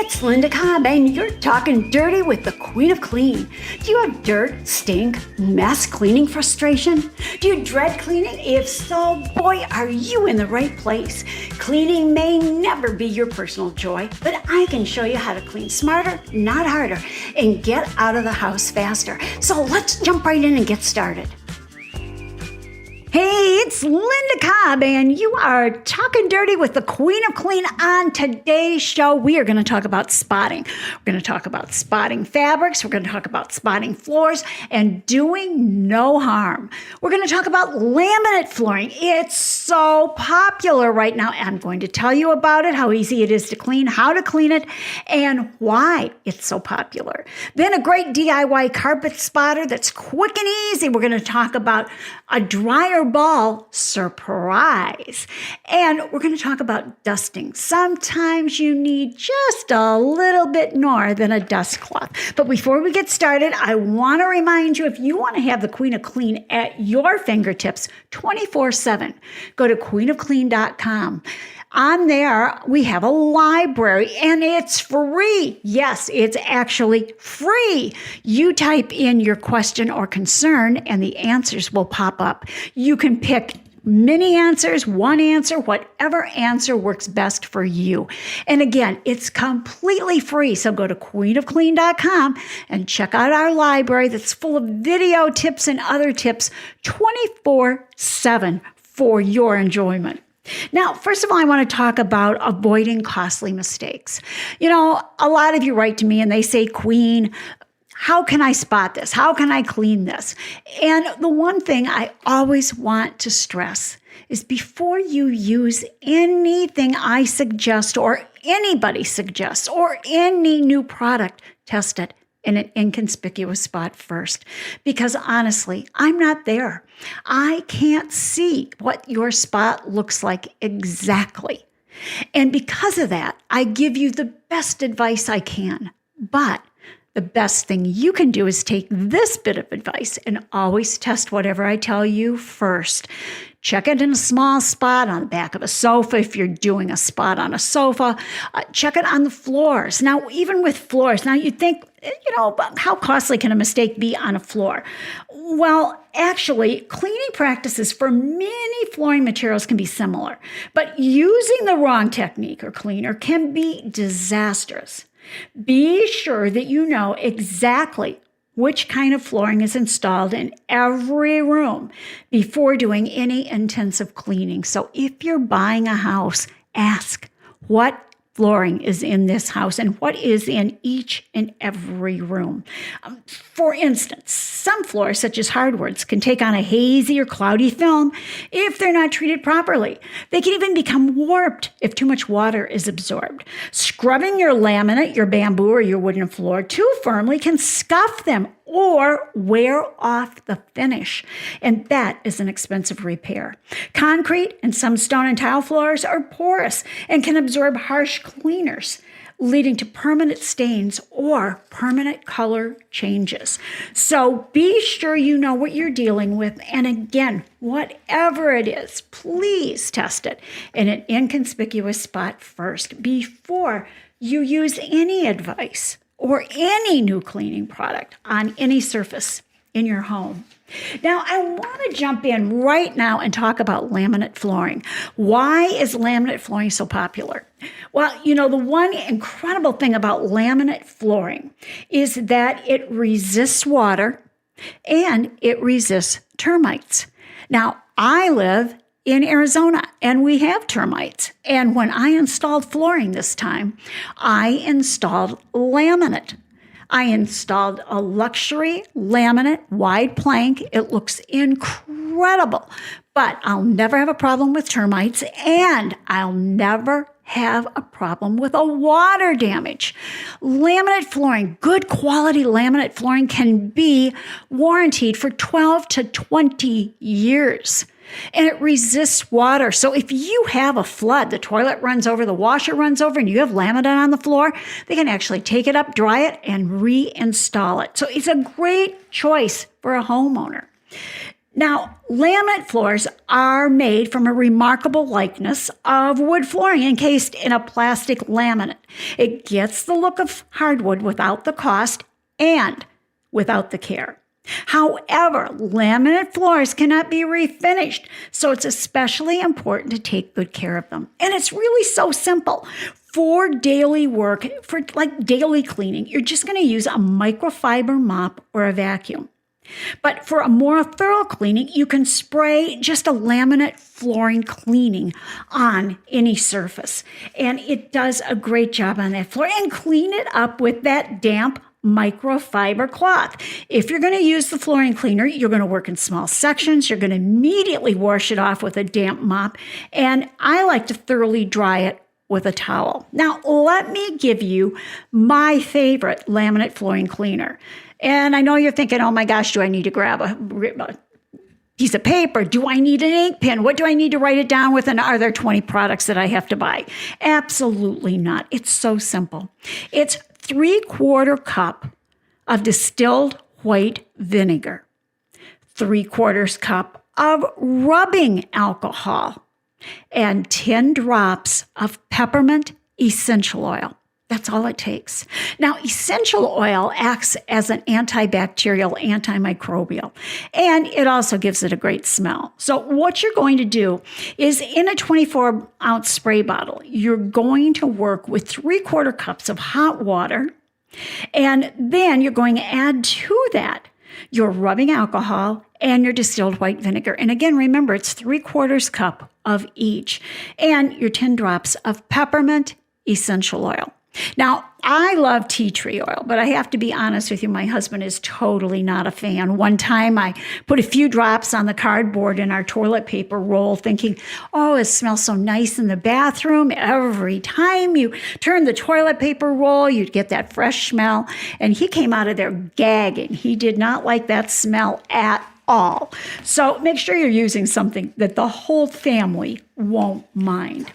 It's Linda Cobb, and you're talking dirty with the Queen of Clean. Do you have dirt, stink, mess cleaning frustration? Do you dread cleaning? If so, boy, are you in the right place. Cleaning may never be your personal joy, but I can show you how to clean smarter, not harder, and get out of the house faster. So let's jump right in and get started. Hey, it's Linda Cobb, and you are talking dirty with the Queen of Clean. On today's show, we are going to talk about spotting. We're going to talk about spotting fabrics. We're going to talk about spotting floors and doing no harm. We're going to talk about laminate flooring. It's so popular right now. I'm going to tell you about it, how easy it is to clean, how to clean it, and why it's so popular. Then a great DIY carpet spotter that's quick and easy. We're going to talk about a dryer ball surprise. And we're going to talk about dusting. Sometimes you need just a little bit more than a dust cloth. But before we get started, I want to remind you, if you want to have the Queen of Clean at your fingertips 24/7, go to queenofclean.com. On there, we have a library, and it's free. Yes, it's actually free. You type in your question or concern, and the answers will pop up. You can pick many answers, one answer, whatever answer works best for you. And again, it's completely free. So go to queenofclean.com and check out our library that's full of video tips and other tips 24/7 for your enjoyment. Now, first of all, I want to talk about avoiding costly mistakes. You know, a lot of you write to me and they say, Queen, how can I spot this? How can I clean this? And the one thing I always want to stress is before you use anything I suggest or anybody suggests or any new product, test it in an inconspicuous spot first. Because honestly, I'm not there. I can't see what your spot looks like exactly. And because of that, I give you the best advice I can. But the best thing you can do is take this bit of advice and always test whatever I tell you first. Check it in a small spot on the back of a sofa if you're doing a spot on a sofa. Check it on the floors. Now, even with floors, now you'd think, how costly can a mistake be on a floor? Well, actually, cleaning practices for many flooring materials can be similar, but using the wrong technique or cleaner can be disastrous. Be sure that you know exactly which kind of flooring is installed in every room before doing any intensive cleaning. So if you're buying a house, ask what flooring is in this house and what is in each and every room. For instance, some floors, such as hardwoods, can take on a hazy or cloudy film if they're not treated properly. They can even become warped if too much water is absorbed. Scrubbing your laminate, your bamboo, or your wooden floor too firmly can scuff them or wear off the finish, and that is an expensive repair. Concrete and some stone and tile floors are porous and can absorb harsh cleaners, leading to permanent stains or permanent color changes. So be sure you know what you're dealing with, and again, whatever it is, please test it in an inconspicuous spot first before you use any advice or any new cleaning product on any surface in your home. Now, I want to jump in right now and talk about laminate flooring. Why is laminate flooring so popular? Well, the one incredible thing about laminate flooring is that it resists water and it resists termites. Now, I live in Arizona, and we have termites. And when I installed flooring this time, I installed laminate. I installed a luxury laminate wide plank. It looks incredible, but I'll never have a problem with termites, and I'll never have a problem with a water damage. Laminate flooring, good quality laminate flooring can be warranted for 12 to 20 years. And it resists water. So if you have a flood, the toilet runs over, the washer runs over, and you have laminate on the floor, they can actually take it up, dry it, and reinstall it. So it's a great choice for a homeowner. Now, laminate floors are made from a remarkable likeness of wood flooring encased in a plastic laminate. It gets the look of hardwood without the cost and without the care. However, laminate floors cannot be refinished, so it's especially important to take good care of them. And it's really so simple. For daily work, for like daily cleaning, you're just going to use a microfiber mop or a vacuum. But for a more thorough cleaning, you can spray just a laminate flooring cleaning on any surface. And it does a great job on that floor. And clean it up with that damp microfiber cloth. If you're going to use the flooring cleaner, you're going to work in small sections. You're going to immediately wash it off with a damp mop. And I like to thoroughly dry it with a towel. Now, let me give you my favorite laminate flooring cleaner. And I know you're thinking, oh my gosh, do I need to grab a piece of paper? Do I need an ink pen? What do I need to write it down with? And are there 20 products that I have to buy? Absolutely not. It's so simple. It's 3/4 cup of distilled white vinegar, 3/4 cup of rubbing alcohol, and 10 drops of peppermint essential oil. That's all it takes. Now, essential oil acts as an antibacterial, antimicrobial, and it also gives it a great smell. So what you're going to do is in a 24-ounce spray bottle, you're going to work with 3/4 cups of hot water, and then you're going to add to that your rubbing alcohol and your distilled white vinegar. And again, remember, it's 3/4 cup of each, and your 10 drops of peppermint essential oil. Now, I love tea tree oil, but I have to be honest with you, my husband is totally not a fan. One time I put a few drops on the cardboard in our toilet paper roll thinking, oh, it smells so nice in the bathroom. Every time you turn the toilet paper roll, you'd get that fresh smell. And he came out of there gagging. He did not like that smell at all. So make sure you're using something that the whole family won't mind.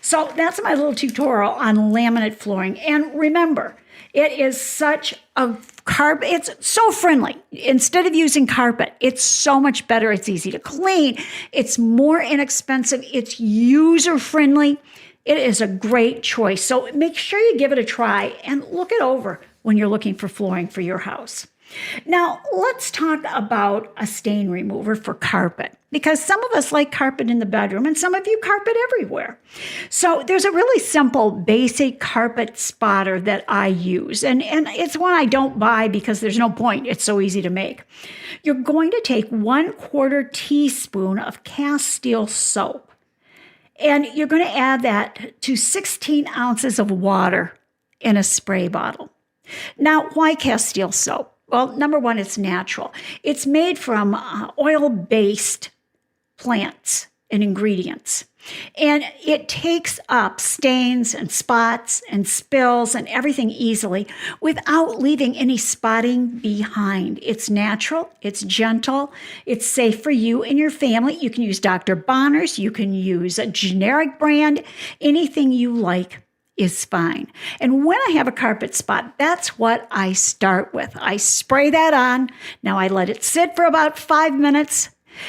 So that's my little tutorial on laminate flooring. And remember, it is such a carpet. It's so friendly. Instead of using carpet, it's so much better. It's easy to clean. It's more inexpensive. It's user friendly. It is a great choice. So make sure you give it a try and look it over when you're looking for flooring for your house. Now, let's talk about a stain remover for carpet, because some of us like carpet in the bedroom and some of you carpet everywhere. So there's a really simple basic carpet spotter that I use, and it's one I don't buy because there's no point. It's so easy to make. You're going to take 1/4 teaspoon of cast steel soap, and you're going to add that to 16 ounces of water in a spray bottle. Now, why cast steel soap? Well, number one, it's natural. It's made from oil-based plants and ingredients. And it takes up stains and spots and spills and everything easily without leaving any spotting behind. It's natural, it's gentle, it's safe for you and your family. You can use Dr. Bonner's, you can use a generic brand, anything you like is fine. And when I have a carpet spot, that's what I start with. I spray that on. Now I let it sit for about 5 minutes,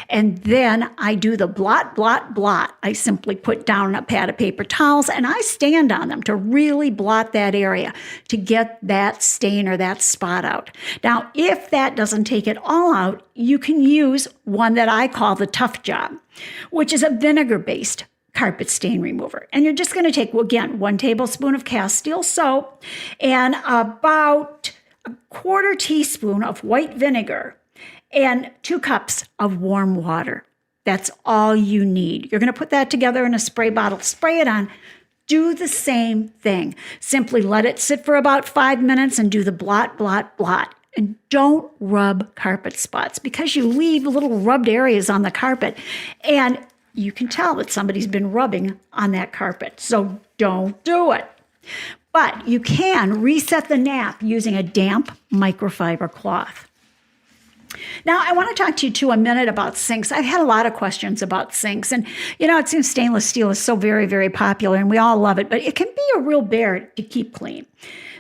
and then I do the blot, blot, blot. I simply put down a pad of paper towels and I stand on them to really blot that area to get that stain or that spot out. Now, if that doesn't take it all out, you can use one that I call the Tough Job, which is a vinegar-based carpet stain remover. And you're just going to take, again, 1 tablespoon of cast steel soap and about 1/4 teaspoon of white vinegar and 2 cups of warm water. That's all you need. You're going to put that together in a spray bottle, spray it on. Do the same thing. Simply let it sit for about 5 minutes and do the blot, blot, blot. And don't rub carpet spots because you leave little rubbed areas on the carpet, and you can tell that somebody's been rubbing on that carpet. So don't do it. But you can reset the nap using a damp microfiber cloth. Now, I want to talk to you too a minute about sinks. I've had a lot of questions about sinks. And, it seems stainless steel is so very, very popular and we all love it, but it can be a real bear to keep clean.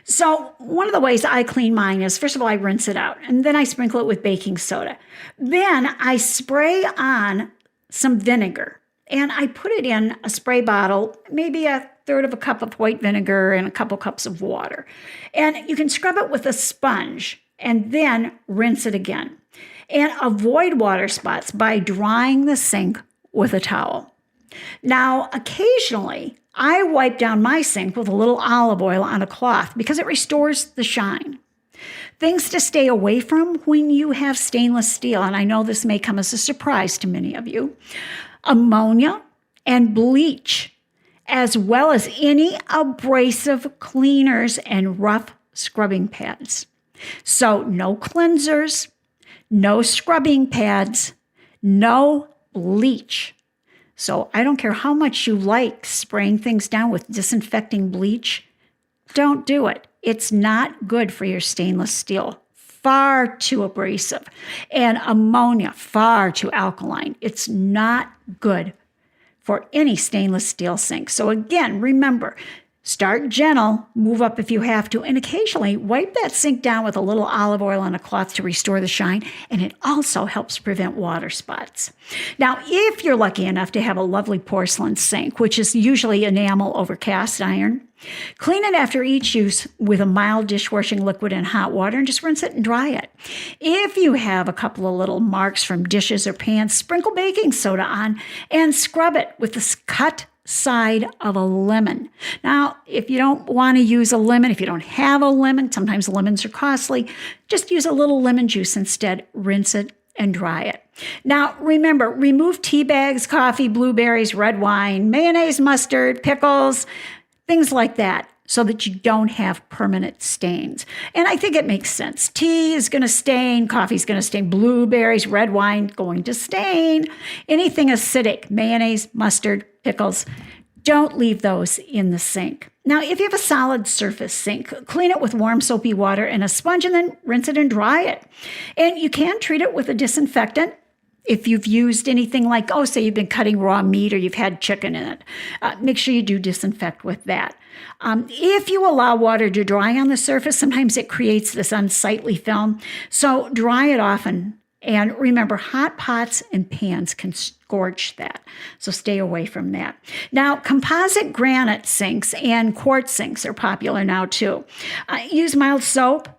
So one of the ways I clean mine is, first of all, I rinse it out and then I sprinkle it with baking soda. Then I spray on some vinegar and I put it in a spray bottle, maybe a third of a cup of white vinegar and a couple cups of water. And you can scrub it with a sponge and then rinse it again. And avoid water spots by drying the sink with a towel. Now, occasionally, I wipe down my sink with a little olive oil on a cloth because it restores the shine. Things to stay away from when you have stainless steel, and I know this may come as a surprise to many of you, ammonia and bleach, as well as any abrasive cleaners and rough scrubbing pads. So no cleansers, no scrubbing pads, no bleach. So I don't care how much you like spraying things down with disinfecting bleach, don't do it. It's not good for your stainless steel. Far too abrasive. And ammonia, far too alkaline. It's not good for any stainless steel sink. So again, remember, start gentle, move up if you have to, and occasionally wipe that sink down with a little olive oil on a cloth to restore the shine, and it also helps prevent water spots. Now, if you're lucky enough to have a lovely porcelain sink, which is usually enamel over cast iron, clean it after each use with a mild dishwashing liquid and hot water and just rinse it and dry it. If you have a couple of little marks from dishes or pans, sprinkle baking soda on and scrub it with the cut side of a lemon. Now, if you don't want to use a lemon, if you don't have a lemon, sometimes lemons are costly, just use a little lemon juice instead, rinse it and dry it. Now, remember, remove tea bags, coffee, blueberries, red wine, mayonnaise, mustard, pickles, things like that, so that you don't have permanent stains. And I think it makes sense. Tea is going to stain, coffee is going to stain, blueberries, red wine going to stain. Anything acidic, mayonnaise, mustard, pickles, don't leave those in the sink. Now, if you have a solid surface sink, clean it with warm soapy water and a sponge and then rinse it and dry it. And you can treat it with a disinfectant. If you've used anything like, say you've been cutting raw meat or you've had chicken in it, make sure you do disinfect with that. If you allow water to dry on the surface, sometimes it creates this unsightly film. So dry it often. And remember, hot pots and pans can scorch that. So stay away from that. Now, composite granite sinks and quartz sinks are popular now too. Use mild soap,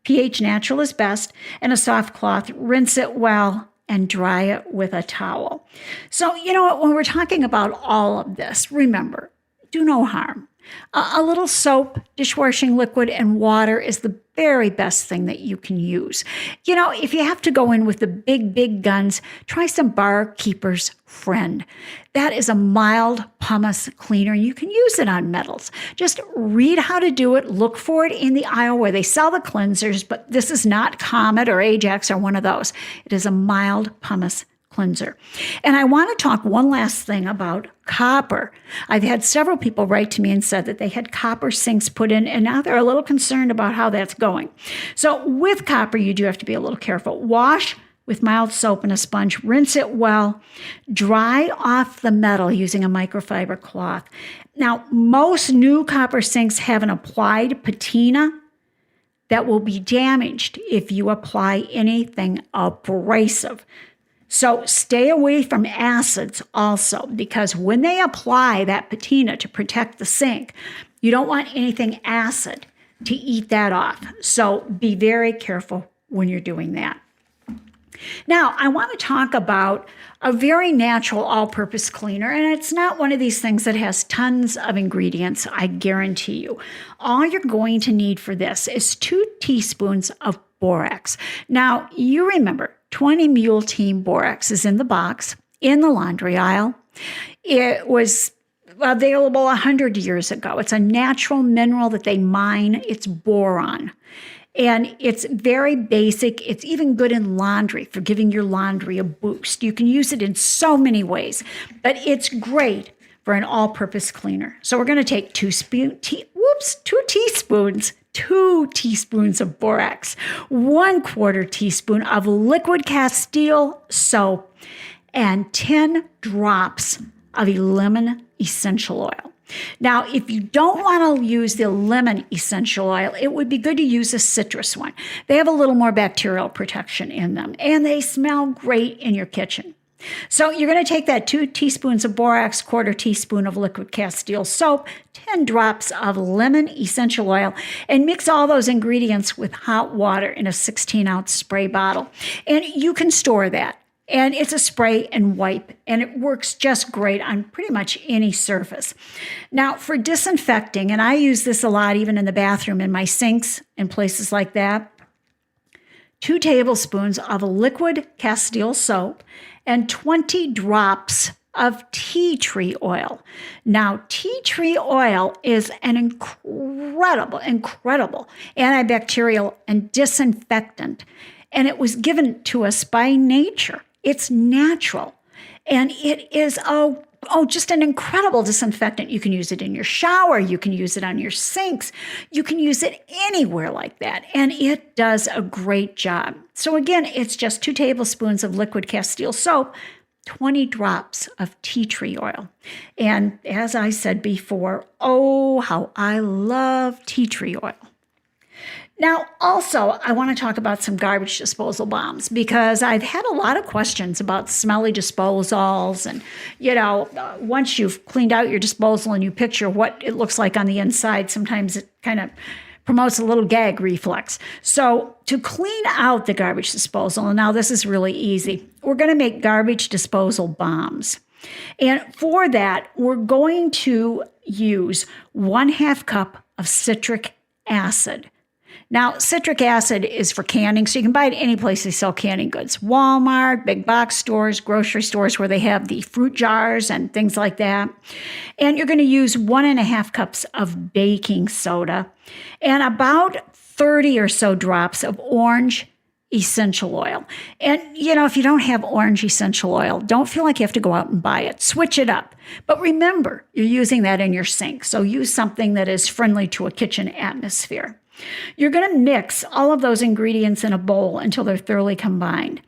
pH natural is best, and a soft cloth. Rinse it well and dry it with a towel. So, you know what, when we're talking about all of this, remember, do no harm. A little soap, dishwashing liquid, and water is the very best thing that you can use. If you have to go in with the big guns, try some Barkeeper's Friend. That is a mild pumice cleaner. You can use it on metals. Just read how to do it. Look for it in the aisle where they sell the cleansers, but this is not Comet or Ajax or one of those. It is a mild pumice cleanser. And I want to talk one last thing about copper. I've had several people write to me and said that they had copper sinks put in, and now they're a little concerned about how that's going. So with copper, you do have to be a little careful. Wash with mild soap and a sponge, rinse it well, dry off the metal using a microfiber cloth. Now, most new copper sinks have an applied patina that will be damaged if you apply anything abrasive. So stay away from acids also, because when they apply that patina to protect the sink, you don't want anything acid to eat that off. So be very careful when you're doing that. Now, I want to talk about a very natural all-purpose cleaner, and it's not one of these things that has tons of ingredients, I guarantee you. All you're going to need for this is 2 teaspoons of borax. Now, you remember, 20 Mule Team borax is in the box, in the laundry aisle. It was available 100 years ago. It's a natural mineral that they mine. It's boron. And it's very basic. It's even good in laundry for giving your laundry a boost. You can use it in so many ways, but it's great for an all-purpose cleaner. So we're going to take 2 teaspoons 2 teaspoons of borax, 1/4 teaspoon of liquid Castile soap, and 10 drops of lemon essential oil. Now, if you don't want to use the lemon essential oil, it would be good to use a citrus one. They have a little more bacterial protection in them, and they smell great in your kitchen. So you're going to take that 2 teaspoons of borax, 1/4 teaspoon of liquid Castile soap, 10 drops of lemon essential oil, and mix all those ingredients with hot water in a 16-ounce spray bottle. And you can store that. And it's a spray and wipe, and it works just great on pretty much any surface. Now, for disinfecting, and I use this a lot even in the bathroom, in my sinks and places like that, 2 tablespoons of liquid Castile soap and 20 drops of tea tree oil. Now, tea tree oil is an incredible antibacterial and disinfectant, and it was given to us by nature. It's natural, and it is just an incredible disinfectant. You can use it in your shower. You can use it on your sinks. You can use it anywhere like that, and it does a great job. So again, it's just 2 tablespoons of liquid Castile soap, 20 drops of tea tree oil. And as I said before, oh, how I love tea tree oil. Now, also, I want to talk about some garbage disposal bombs because I've had a lot of questions about smelly disposals. And, once you've cleaned out your disposal and you picture what it looks like on the inside, sometimes it kind of promotes a little gag reflex. So to clean out the garbage disposal, and now this is really easy, we're going to make garbage disposal bombs. And for that, we're going to use 1/2 cup of citric acid. Now, citric acid is for canning, so you can buy it any place they sell canning goods. Walmart, big box stores, grocery stores where they have the fruit jars and things like that. And you're going to use 1.5 cups of baking soda and about 30 or so drops of orange essential oil. And, if you don't have orange essential oil, don't feel like you have to go out and buy it. Switch it up. But remember, you're using that in your sink, so use something that is friendly to a kitchen atmosphere. You're going to mix all of those ingredients in a bowl until they're thoroughly combined.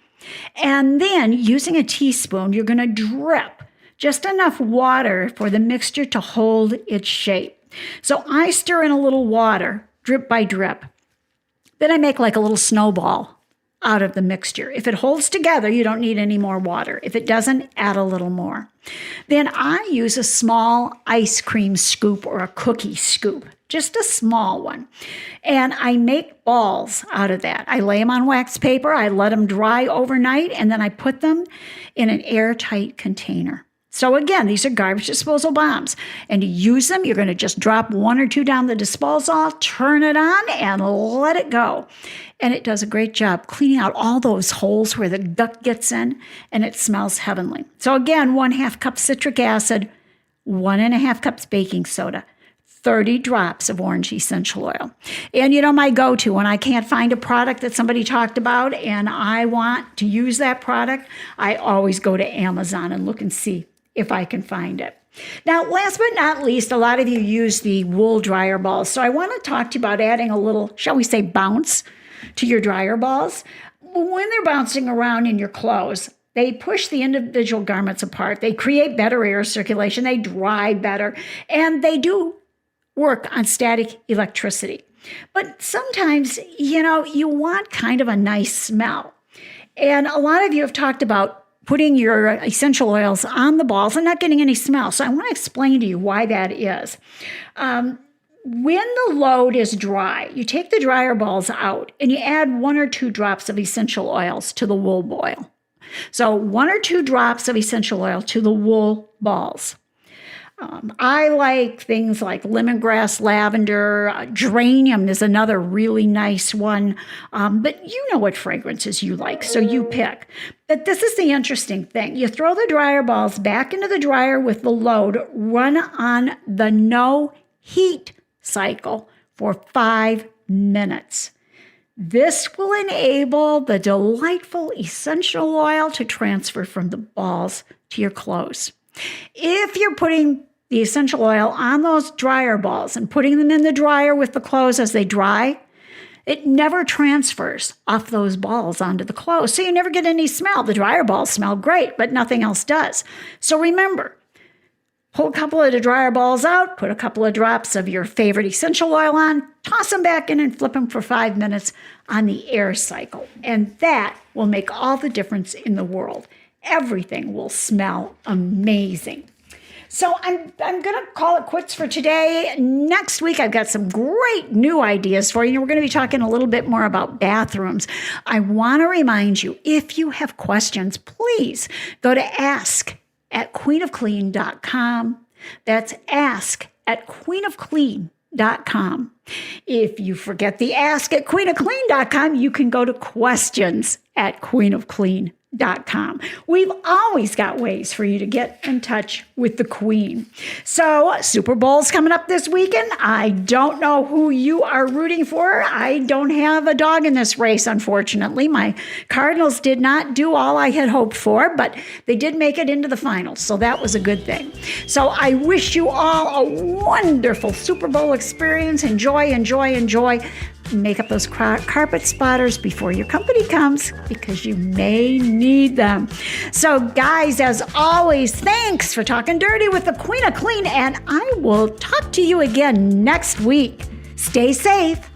And then, using a teaspoon, you're going to drip just enough water for the mixture to hold its shape. So I stir in a little water, drip by drip. Then I make like a little snowball out of the mixture. If it holds together, you don't need any more water. If it doesn't, add a little more. Then I use a small ice cream scoop or a cookie scoop, just a small one. And I make balls out of that. I lay them on wax paper, I let them dry overnight, and then I put them in an airtight container. So again, these are garbage disposal bombs. And to use them, you're going to just drop 1 or 2 down the disposal, turn it on, and let it go. And it does a great job cleaning out all those holes where the duck gets in, and it smells heavenly. So again, 1/2 cup citric acid, 1.5 cups baking soda, 30 drops of orange essential oil. And my go-to when I can't find a product that somebody talked about and I want to use that product, I always go to Amazon and look and see if I can find it. Now, last but not least, a lot of you use the wool dryer balls. So I want to talk to you about adding a little, shall we say, bounce to your dryer balls. When they're bouncing around in your clothes, they push the individual garments apart. They create better air circulation. They dry better. And they do work on static electricity. But sometimes, you want kind of a nice smell. And a lot of you have talked about putting your essential oils on the balls and not getting any smell. So I want to explain to you why that is. When the load is dry, you take the dryer balls out and you add 1 or 2 drops of essential oils to the wool boil. So 1 or 2 drops of essential oil to the wool balls. I like things like lemongrass, lavender, geranium is another really nice one. But you know what fragrances you like, so you pick. But this is the interesting thing. You throw the dryer balls back into the dryer with the load, run on the no heat cycle for 5 minutes. This will enable the delightful essential oil to transfer from the balls to your clothes. If you're putting the essential oil on those dryer balls and putting them in the dryer with the clothes as they dry, it never transfers off those balls onto the clothes. So you never get any smell. The dryer balls smell great, but nothing else does. So remember, pull a couple of the dryer balls out, put a couple of drops of your favorite essential oil on, toss them back in and flip them for 5 minutes on the air cycle. And that will make all the difference in the world. Everything will smell amazing. So I'm going to call it quits for today. Next week, I've got some great new ideas for you. We're going to be talking a little bit more about bathrooms. I want to remind you, if you have questions, please go to ask@queenofclean.com. That's ask@queenofclean.com. If you forget the ask@queenofclean.com, you can go to questions@queenofclean.com. We've always got ways for you to get in touch with the Queen. So Super Bowl's coming up this weekend. I don't know who you are rooting for. I don't have a dog in this race, unfortunately. My Cardinals did not do all I had hoped for, but they did make it into the finals, so that was a good thing. So I wish you all a wonderful Super Bowl experience. Enjoy, enjoy, enjoy. Make up those carpet spotters before your company comes, because you may need them. So guys, as always, thanks for talking dirty with the Queen of Clean, and I will talk to you again next week. Stay safe.